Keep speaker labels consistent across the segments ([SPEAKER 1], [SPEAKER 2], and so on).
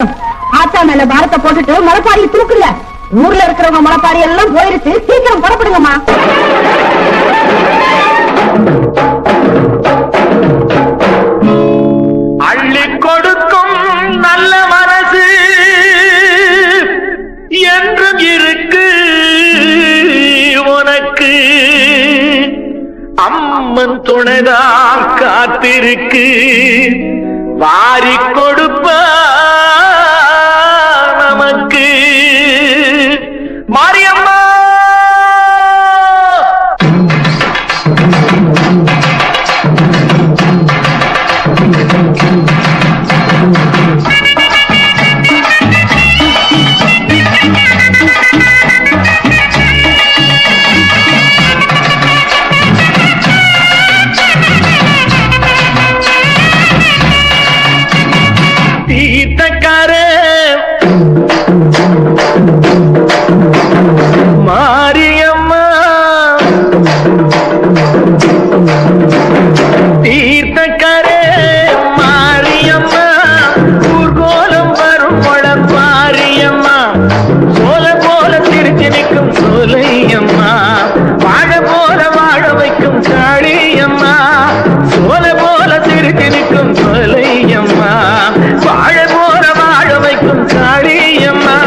[SPEAKER 1] ஆத்தா மேல பாரத்தை போட்டுட்டு மலைப்பாடி தூக்குங்க. ஊர்ல இருக்கிறவங்க மலைப்பாடி எல்லாம் போயிருச்சு. சீக்கிரம் புறப்படுங்கம்மா.
[SPEAKER 2] அள்ளி கொடுக்கும் நல்ல மனசு என்றும் இருக்கு உனக்கு. அம்மன் துணைதான் காத்திருக்கு. வாரி கொடுப்ப நமக்கு மாரியம்மா. மாரியம்மா தீர்த்தக்கரே மாரியம்மா ஊர்கோலம் வரும் மாரியம்மா. சோல போல திருச்சி நிற்கும் சோலையம்மா. வாழ போல வாழ வைக்கும் காளியம்மா. சோல போல திருச்சி நிற்கும் சோலையம்மா. வாழ போல வாழ வைக்கும் காளியம்மா.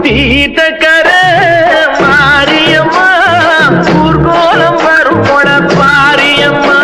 [SPEAKER 2] தீர்த்தக்கரே மாரியம்மா ஊர்கோலம் வரும் பாரியம்மா.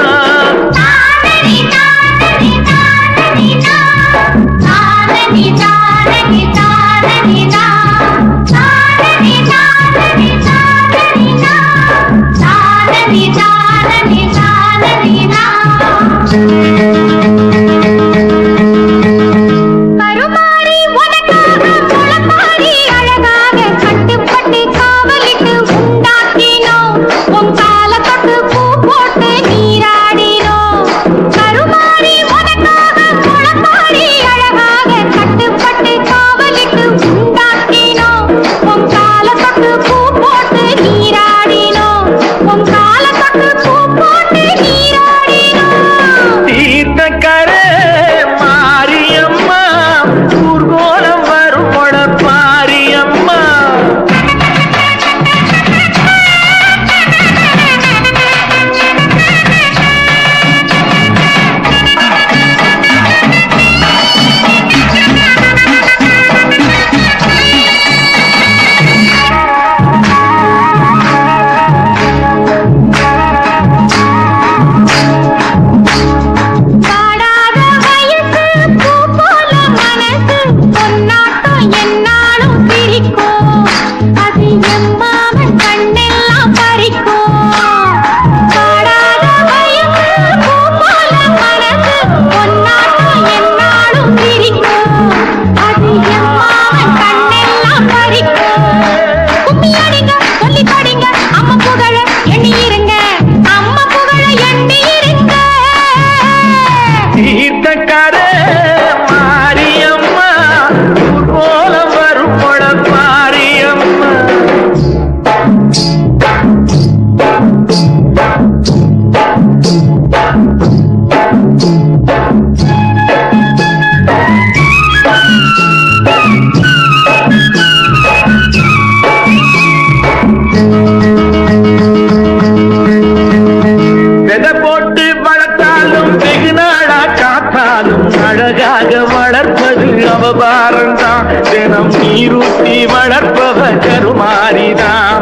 [SPEAKER 2] அவபாரந்தான் தினம் நீரூட்டி வளர்ப்பவ கருமாரிதான்.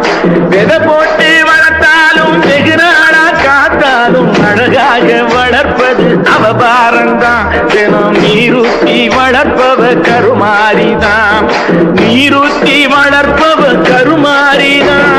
[SPEAKER 2] விதை போட்டு வளர்த்தாலும் வெகு நாளா காத்தாலும் அழகாக வளர்ப்பது அவபாரந்தான் தினம் நீரூட்டி வளர்ப்பவ கருமாரிதான். நீரூட்டி வளர்ப்பவ கருமாரிதான்.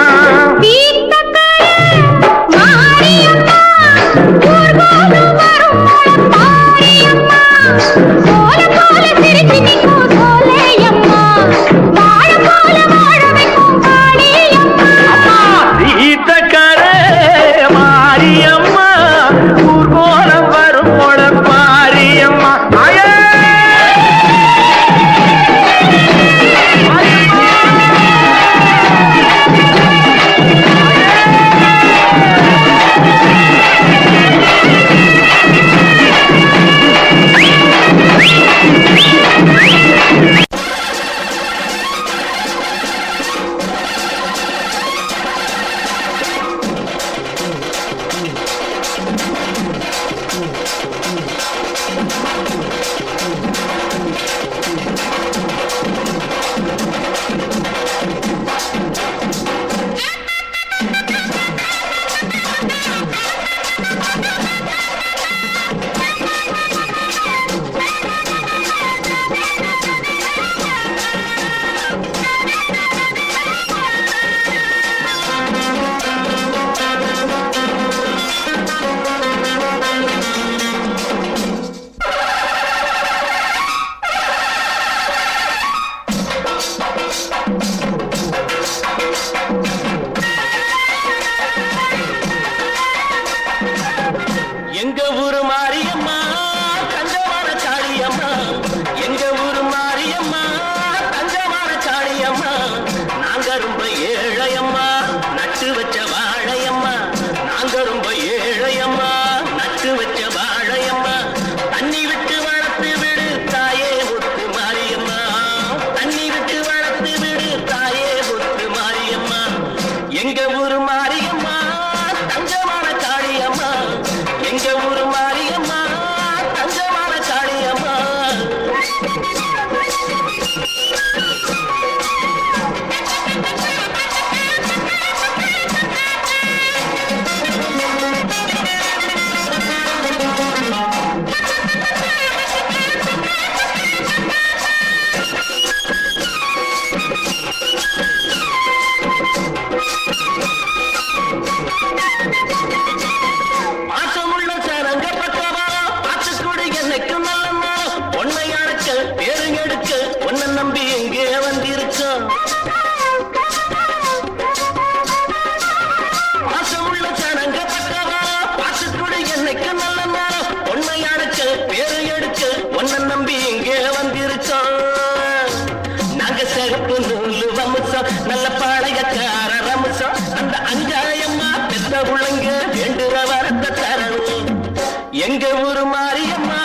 [SPEAKER 2] ஊரு மாரியம்மா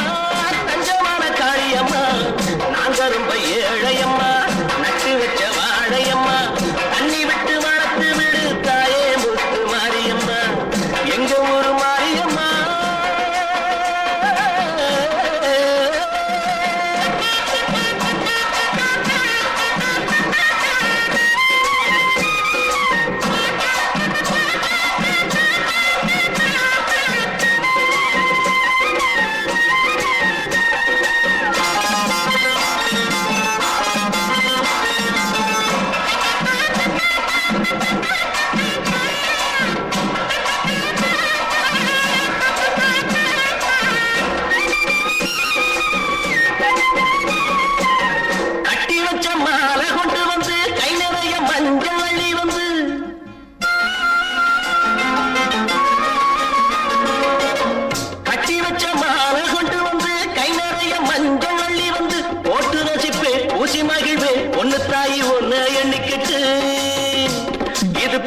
[SPEAKER 2] தஞ்சமான காளியம்மா நாங்க ரொம்ப ஏழையம்மா நட்டு வச்ச வாழையம்மா தண்ணி விட்டு வளர்த்து விடு தாயே முத்து மாரியம்மா எங்க ஊரு மாரியம்மா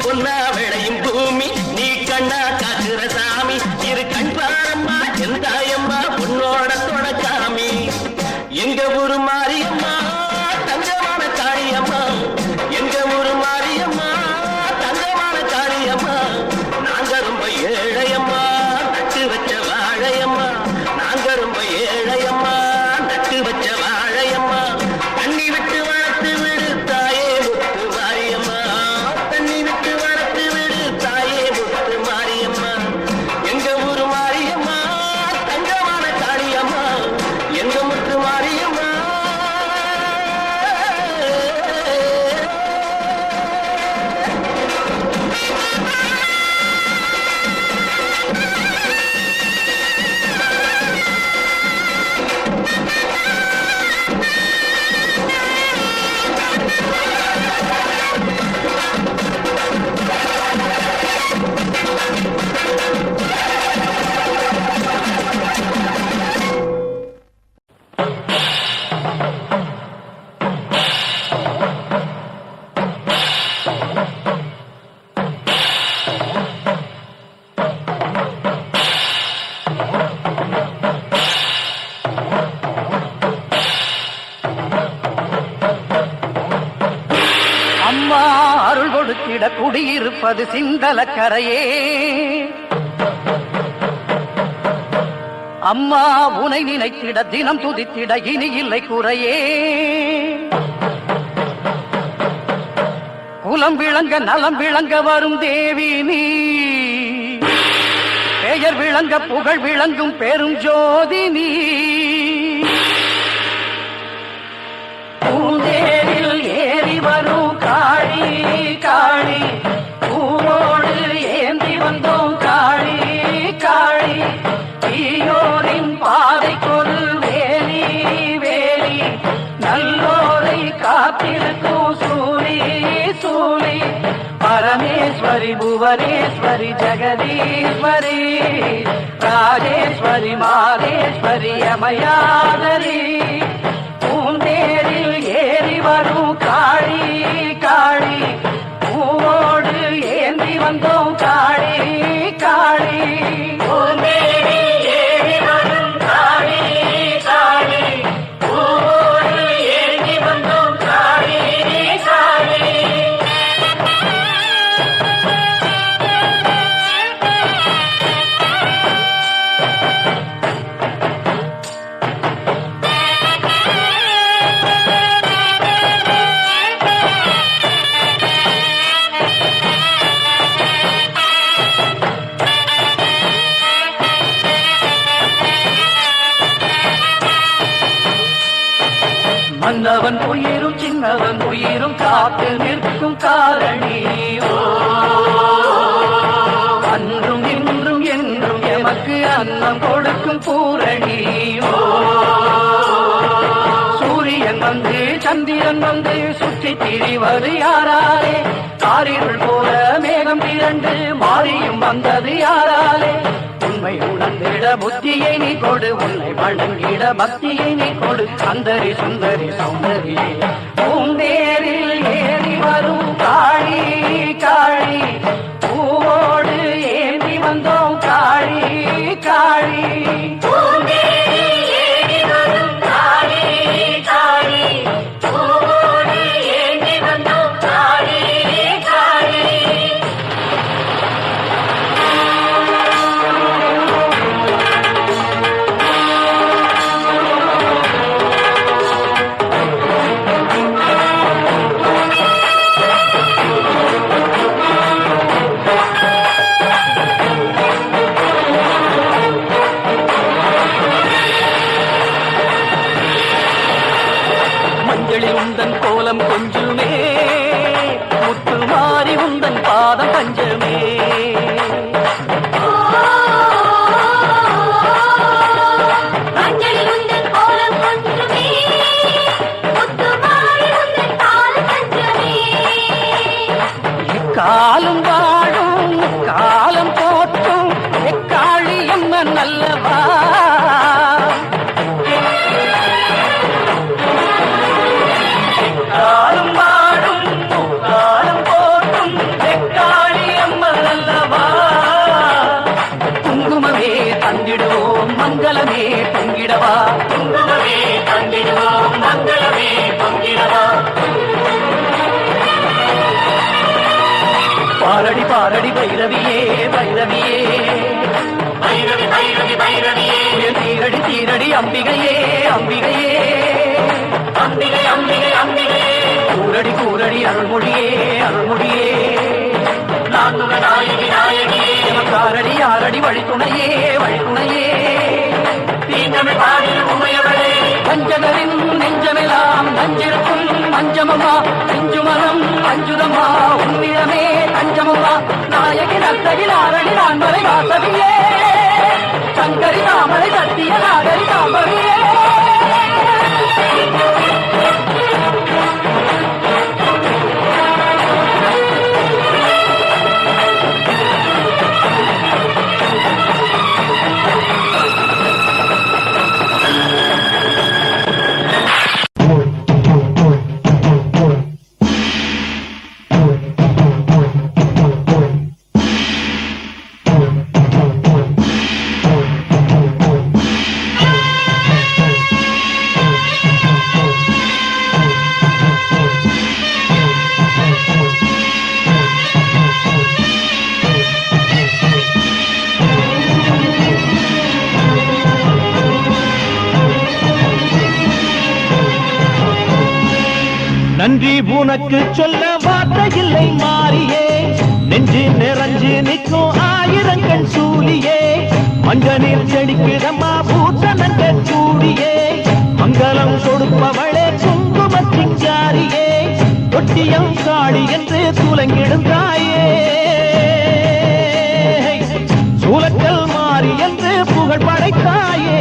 [SPEAKER 2] பொன்னா விளையும் பூமி நீ கண்ணா காக்குற சாமி இரு கண் பாரம்மா எந்தாயம்மா உன்னோட தொடக்காமி எங்க ஊரு மாரியம்மா தங்கமான காளியம்மா எங்க ஊரு மாரியம்மா தங்கமான காளியம்மா நாங்க ரொம்ப ஏழையம்மா நட்டு வச்ச வாழையம்மா நாங்க ரொம்ப ஏழையம்மா நட்டு வச்ச வாழையம்மா தண்ணி விட்டு வளர்த்து விடு தாயே முத்து மாரியம்மா தண்ணி விட்டு வளர்த்து விடு தாயே முத்து மாரியம்மா எங்க ஊரு மாரியம்மா தங்கமான காளியம்மா எங்க முத்து மாரியம்மா
[SPEAKER 3] அம்மா அருள் கொடுத்திட குடியிருப்பது சிந்தலக்கரையே அம்மா உனை நினைத்திட தினம் துதித்திட இனி இல்லை குறையே குலம் விளங்க நலம் விளங்க வரும் தேவி நீ பெயர் விளங்க புகழ் விளங்கும் பெரும் ஜோதி நீ பூந்தேரில் ஏறி வரும் காளி காளி பூவோடு ஏந்தி வந்தோம் காளி காளி தீயோரின் பாதைக்கொரு வேலி வேலி நல்லோரை காத்திருக்கும் சூரி சூரி பரமேஸ்வரி புவனேஸ்வரி ஜெகதீஸ்வரி ராஜேஸ்வரி மாதேஸ்வரி அமயாதரி பூந்தேரில் ஏறி வரும் காளி காளி பூவோடு ஏந்தி வந்தோம் காளி காளி பூந்தேரில் ஏறி வரும் காளி காளி பூவோடு ஏந்தி வந்தோம் காளி காளி மன்னவன் உயிரும் சின்னவன் உயிரும் காத்து நிற்கும் காரணி அன்றும் இன்றும் என்றும் எமக்கு அன்னம் கொடுக்கும் பூரணி சூரியன் வந்து சந்திரன் வந்து சுற்றி திரிவது யாராலே காரிருள் போல மேகம் திரண்டு மாறியும் வந்தது யாராலே உண்மை உணர்ந்திட புத்தியை நீ கொடு உன்னை வணங்கிட பக்தியை நீ கொடு அந்தரி சுந்தரி சௌந்தரியே பூந்தேரில் ஏறி வரும் காளி காளி பூவோடு ஏந்தி வந்தோம் காளி காளி உந்தன் கோலம் கொஞ்சுமே முத்து மாறி உந்தன் பாதம் பஞ்சமே காலம் வாழும் காலம் போற்றும் எக்காளியம்மன் அல்லவா காலம் வாழும் காலம் போற்றும் எக்காளியம்மன் அல்லவா குங்குமமே தந்திடுவோம் மங்களமே பொங்கிடவா குங்குமமே தந்திடுவோம் மங்களமே பொங்கிடவா பாரடி பாரடி பைரவியே பைரவியே பைரவி பைரவி பைரவியே தீரடி தீரடி அம்பிகையே அம்பிகையே அம்பிகை அம்பிகை அம்பிகையே கூரடி கூரடி அருள்மொழியே அருள்மொழியே நாத்துக நாயகி நாயகியே காரடி ஆரடி வழித்துணையே வழித்துணையே தீந்தமிழ் பாடில் உமையவளே பஞ்சகரின் நெஞ்சமெல்லாம் நஞ்சிருக்கும் அஞ்சமம்மா நெஞ்சுமனம் அஞ்சுதம்மா உன்னிடமே தஞ்சமம்மா நாயகி நத்தகி நாரணி நான்மறை வாசவியே சங்கரி தாமரை சத்திய நாகரி தாமரையே
[SPEAKER 4] நன்றி உனக்கு சொல்ல வார்த்தை இல்லை மாறியே நெஞ்சு நிறைஞ்சு நிற்கும் ஆயிரங்கள் சூழியே மஞ்சனில் செடிக்கிடமா பூசணங்க சூடியே மங்களம் கொடுப்பவளே குங்கும சிங்காரியே தொட்டியம் காளி என்று துலங்கிடும் தாயே சூலக்கல் மாறி என்று புகழ் படைத்தாயே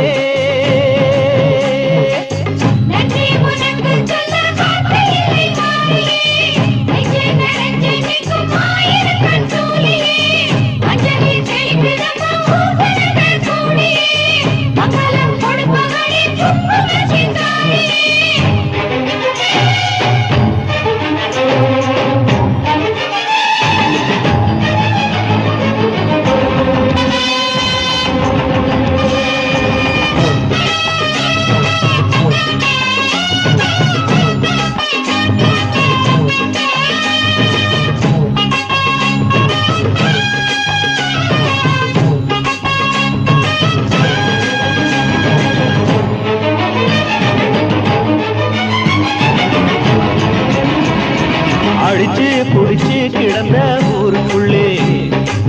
[SPEAKER 4] அடிச்சு குடிச்சு கிடந்த ஊருக்குள்ளே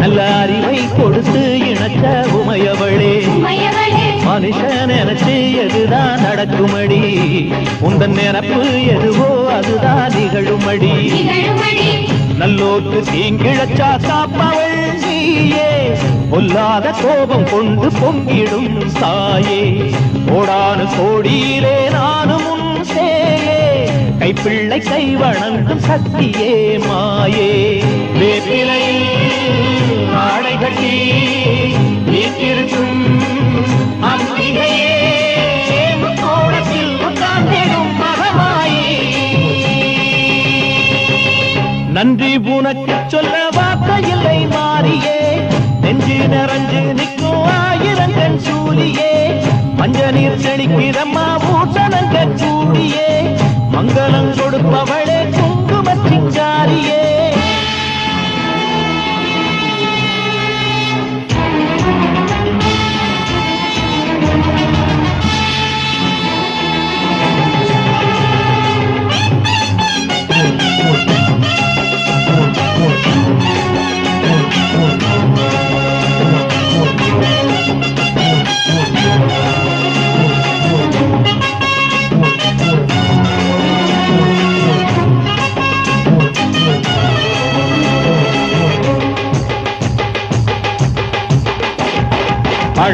[SPEAKER 4] நல்ல அறிவை கொடுத்து இணைச்ச உமையவளே மனுஷன் நினைச்சு எதுதான் நடக்குமடி உந்தன் நினைப்பு எதுவோ அதுதான் நிகழுமடி நல்லோருக்கு தீங்கிழச்சா காப்பவள் நீயே பொல்லாத கோபம் கொண்டு பொங்கிடும் தாயே கோடானு கோடியிலே நானும் உன் சேயே கைப்பிள்ளை கை வணங்கும் சக்தியே மாயே வேப்பிலை ஆடை கட்டி வீட்டிருக்கும் அம்பிகையே கோடத்தில் உட்கார்ந்திடும் மகமாயே நன்றி உனக்கு சொல்ல வார்த்தை இல்லை மாறியே நெஞ்சு நிறைஞ்சு நிற்கும் ஆயிரங்கன் சூழியே மஞ்ச நீர் செடிக்கிறம்மா பூசணங்க சூடியே மங்களம் கொடுப்பவளே குங்கும சிங்காரியே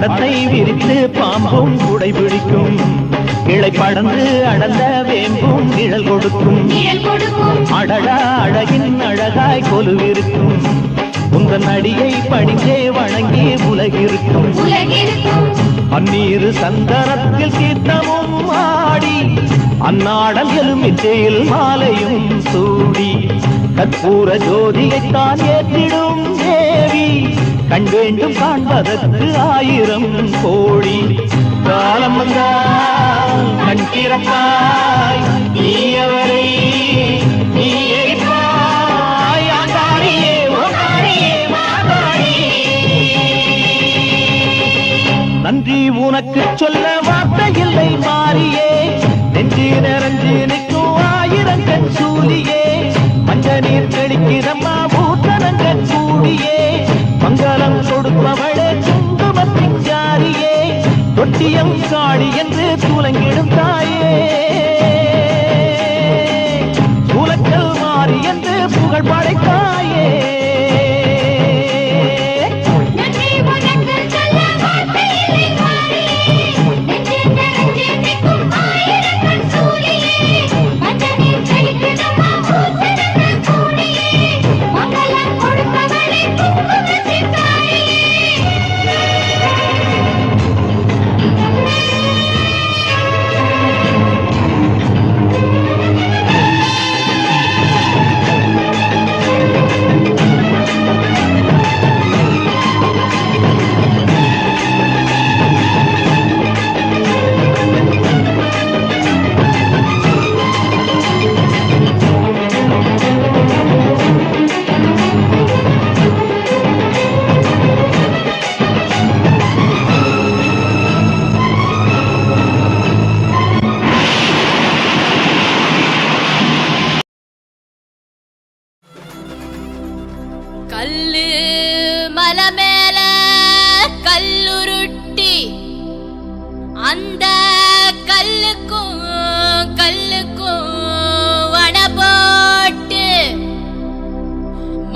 [SPEAKER 4] படத்தை விரித்து பாம்பும் குடை பிடிக்கும், இளை படந்து அடர்ந்த வேம்பும் நிழல் கொடுக்கும். அடடா அழகின் அழகாய் கொலுவிருக்கும், உந்தன் அடியை பணிந்தே வணங்கி உலகிருக்கும். பன்னீரு சந்தனத்தில் தீர்த்தமும் ஆடி, அந்நாடல் எலுமிச்சையில் மாலையும் சூடி, கற்பூர ஜோதியைத்தான் ஏற்றிடும் தேவி, கண் வேண்டும் காண்பதற்கு 1000 கோடி. காலம் வந்தால் கண் திறப்பாய், நீ அவரை நீ எரிப்பாய். ஆண்டாடியே ஓடாடியே மாதாடியே. நன்றி உனக்கு சொல்ல வார்த்தை இல்லை மாறியே, நெஞ்சு நிறைஞ்சு நிற்கும் 1000 கண் சூலியே, மஞ்ச நீர் தெளிக்கிறம்மா பூத்தனங்கள் கூடியே, மங்களம் கொடுப்பவளே குங்குமத்தின் ஜாரியே, தொட்டியம் காளி என்று துலங்கிடும் தாயே, சூலக்கல் மாறி என்று புகழ் படைத்தாயே.
[SPEAKER 5] கல்லு மலை மேல கல்லுருட்டி, அந்த கல்லுக்கும் கல்லுக்கும் வட போட்டு,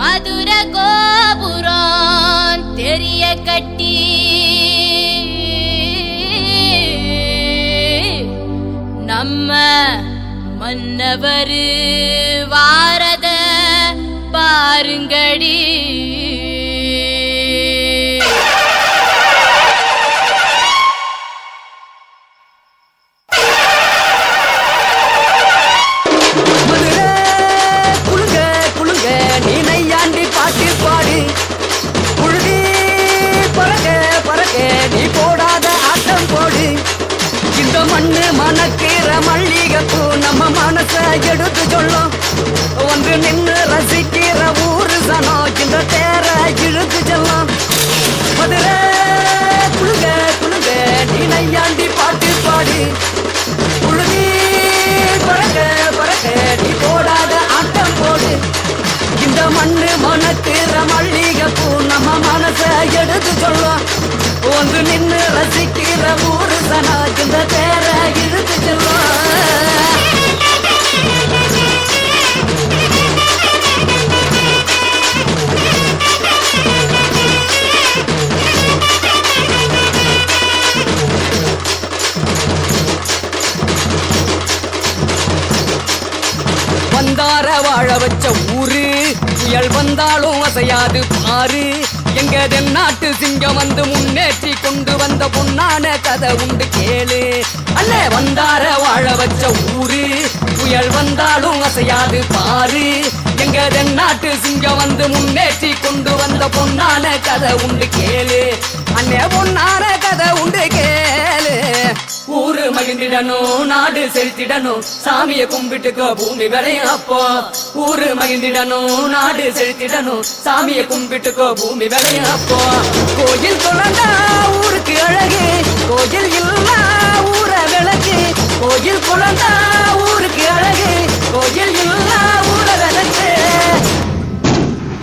[SPEAKER 5] மதுர கோபுரம் தெரிய கட்டி, நம்ம மன்னவரு வாரத பாருங்கடி.
[SPEAKER 3] மண்ணு மணக்கிற மல்லிகைப்பூ நம்ம மனச எடுத்து சொல்லும், ஒன்று நின்று ரசிக்கிற ஊரு சனம் இந்த தேர இழுத்து செல்லும். மதுரை குழுங்க குழுங்க நீ நையாண்டி பாட்டு பாடு, குழுதி பறக்க பறக்க நீ போடாத ஆட்டம் போடு. இந்த மண்ணு மணக்கிற மல்லிகைப்பூ நம்ம மனச எடுத்து சொல்லும், ஒன்று நின்று ரசிக்கிற ஊரு சனா இந்த தேர இழுத்து செல்லும். வந்தார வாழ வச்ச ஊரு, புயல் வந்தாலும் அசையாது பாரு. எங்க தென்னாட்டு சிங்கம் வந்து முன்னேற்றி கொண்டு வந்த பொன்னான கதை உண்டு கேளு. அல்ல வந்தார வாழ வச்ச ஊரு, புயல் வந்தாலும் அசையாது பாரு. எங்க தென்னாட்டு சிங்கம் வந்து முன்னேற்றி கொண்டு வந்த பொன்னான கதை உண்டு கேளு. அண்ணே பொன்னான கதை உண்டு கேளு. ஊரு மகிழ்ந்திடணும், நாடு செலுத்திடணும், சாமியை கும்பிட்டுக்கோ பூமி விளையும் அப்போ. ஊரு மகிழ்ந்திடணும், நாடு செலுத்திடணும், சாமியை கும்பிட்டுக்கோ பூமி விளையும் அப்போ. கோயில் குழந்தா ஊருக்கு அழகு, கோயில் இல்லா ஊர விளக்கு. கோயில் குழந்தா ஊருக்கு அழகு, கோயில் இல்லா ஊர விளக்கு.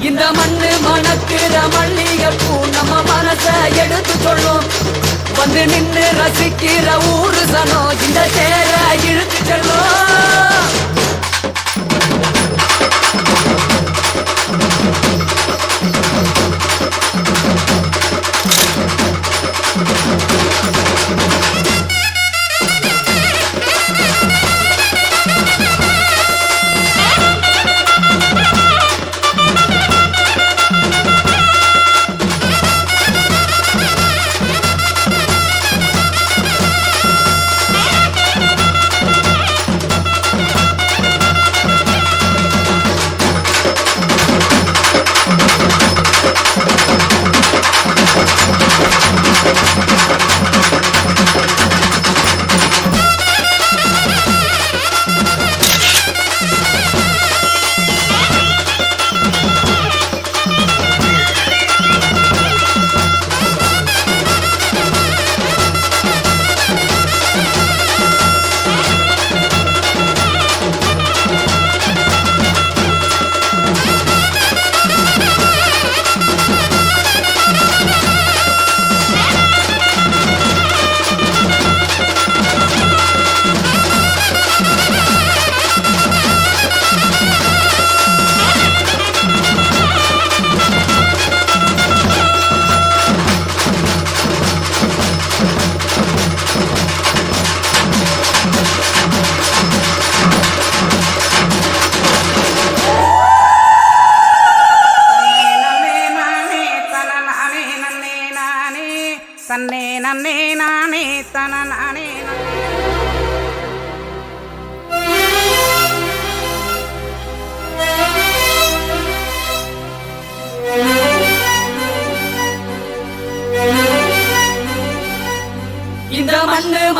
[SPEAKER 3] இந்த மண்ணு மணக்கிற மல்லிகைப்பூ நம்ம மனச எடுத்து சொல்லும், வந்து நின்று ரசிக்கிற ஊரு சனம் இந்த தேர இழுத்து செல்லும்.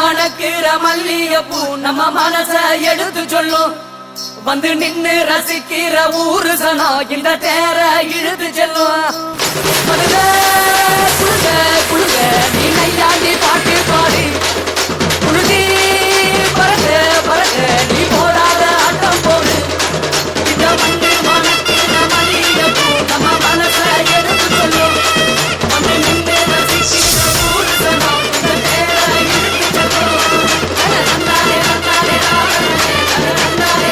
[SPEAKER 3] மணக்கிற மல்லிகைப்பூ நம்ம மனச எடுத்து சொல்லும் வந்து நின்னு ரசிக்கிற ஊரு சனம் இந்த தேர இழுத்து செல்லும் மருத குழுக குழுக நீ நையாண்டி பாட்டு பாடி குழுதி பறக்க பறக்க நீ போடாத ஆட்டம் போடு இந்த வந்து மணக்கிற மல்லிகைப்பூ நம்ம மனச எடுத்து சொல்லும் வந்து நின்னு ரசிக்கிற ஊரு சனம் இந்த தேர இழுத்து செல்லும் நன்னாரே நன்னாரே நன்னாரே நன்னாரே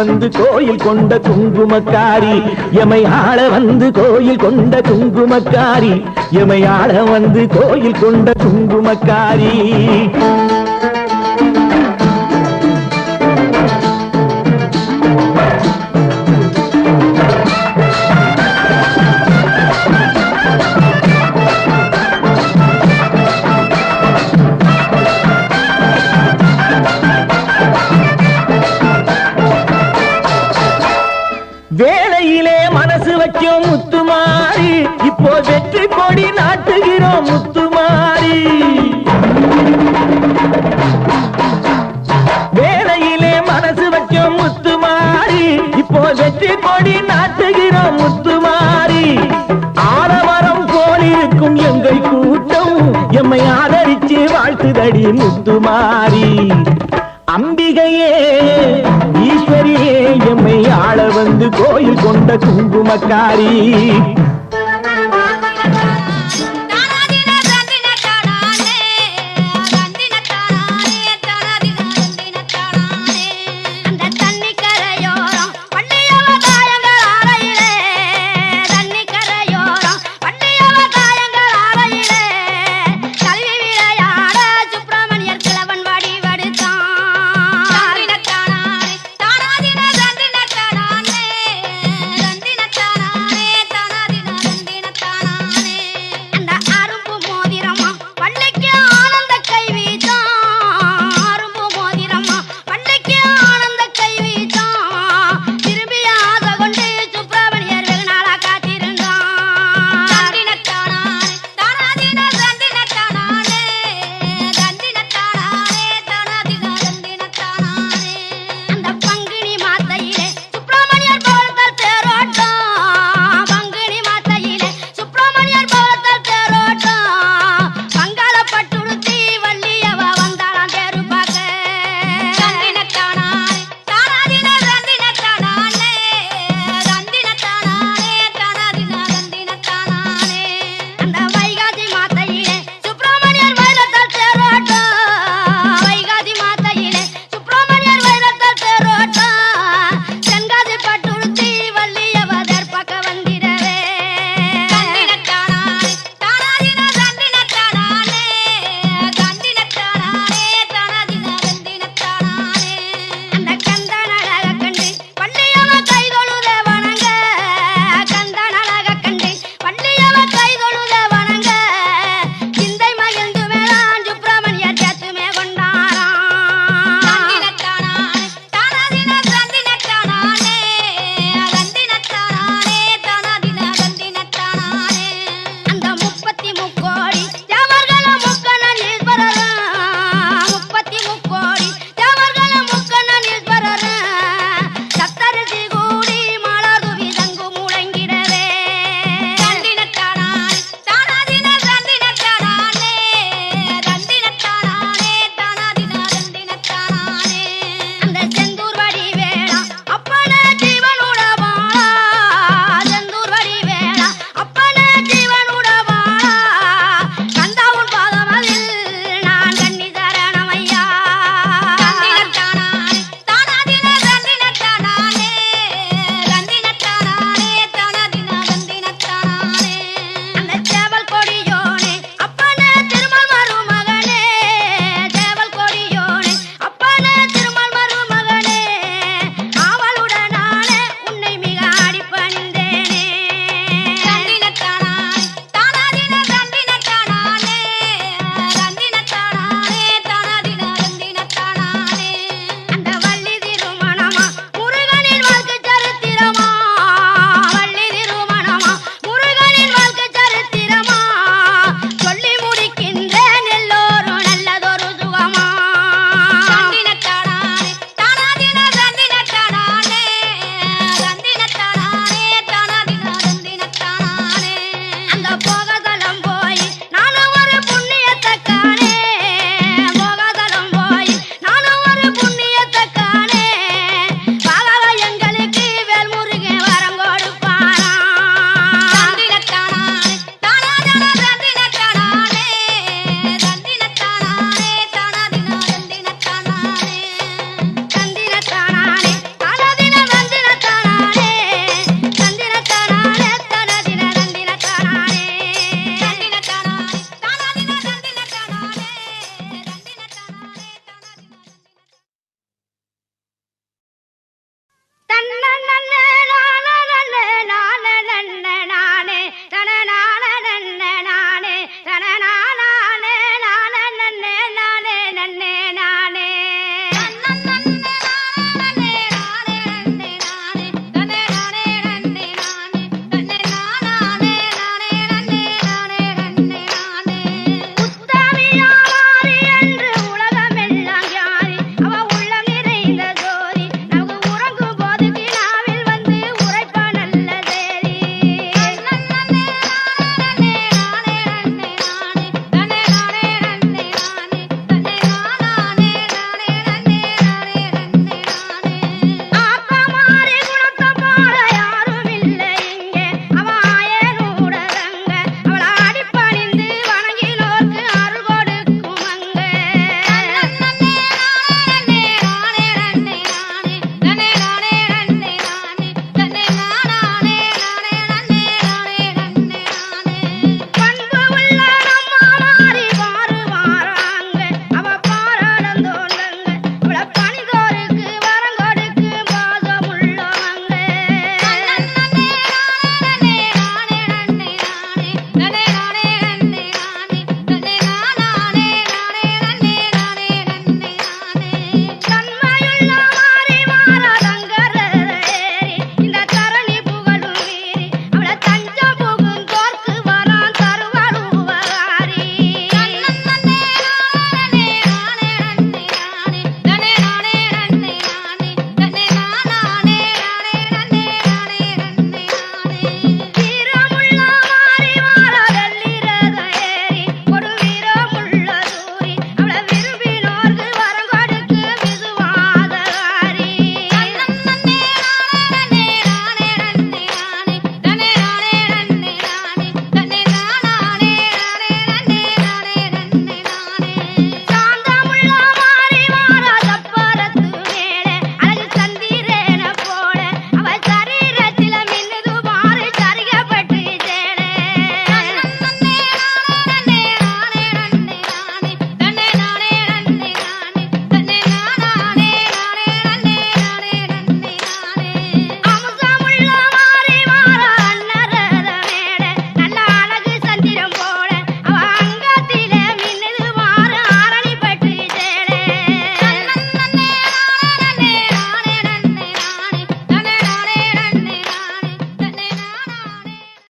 [SPEAKER 4] வந்து கோயில் கொண்ட குங்குமக்காரி எமை ஆள வந்து கோயில் கொண்ட குங்குமக்காரி எமை ஆள வந்து கோயில் கொண்ட குங்குமக்காரி வேளையிலே மனசு வைக்கும் முத்துமாரி இப்போ வெற்றி கொடி நாட்டுகிறோம் முத்துமாரி வேளையிலே மனசு வைக்கும் முத்துமாரி இப்போ வெற்றி கொடி நாட்டுகிறோம் முத்துமாரி ஆலமரம் போலிருக்கும் எங்கள் கூட்டம் எம்மை ஆதரிச்சு வாழ்த்துதடி முத்துமாரி அம்பிகையே ஈஸ்வரியே எம்மை ஆள வந்து கோயில் கொண்ட குங்குமக்காரி